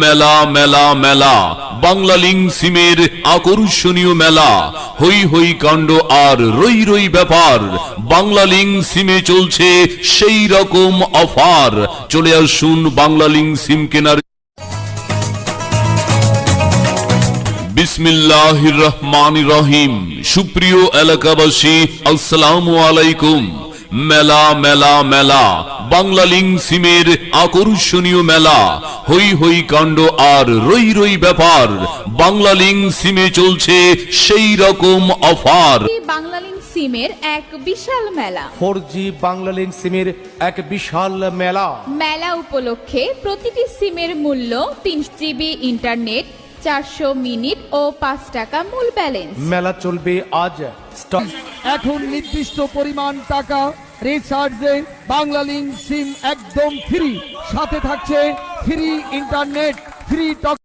মেলা মেলা মেলা বাংলালিংক সিমের আকর্ষণীয় মেলা, হই হই কাণ্ড আর রই রই ব্যাপার। বাংলালিংক সিমে চলছে সেই রকম অফার। চলে আসুন বাংলালিংক সিম কেনার। বিসমিল্লাহির রহমানির রহিম। সুপ্রিয় এলাকাবাসী, আসসালামু আলাইকুম। মেলা মেলা মেলা বাংলালিংক সিমের আকর্ষণীয় মেলা, হই হই কাণ্ড আর রই রই ব্যাপার। বাংলালিংক সিমে চলছে সেই রকম অফার। বাংলালিংক সিমের এক বিশাল মেলা, 4G বাংলালিংক সিমের এক বিশাল মেলা। মেলা উপলক্ষে প্রতিটি সিমের মূল্য 3 GB ইন্টারনেট, 400 মিনিট ও 5 টাকা মূল ব্যালেন্স। মেলা চলবে আজ। এখন নির্দিষ্ট পরিমাণ টাকা রিচার্জে বাংলালিংক সিম একদম ফ্রি, সাথে থাকছে ফ্রি ইন্টারনেট, ফ্রি টক।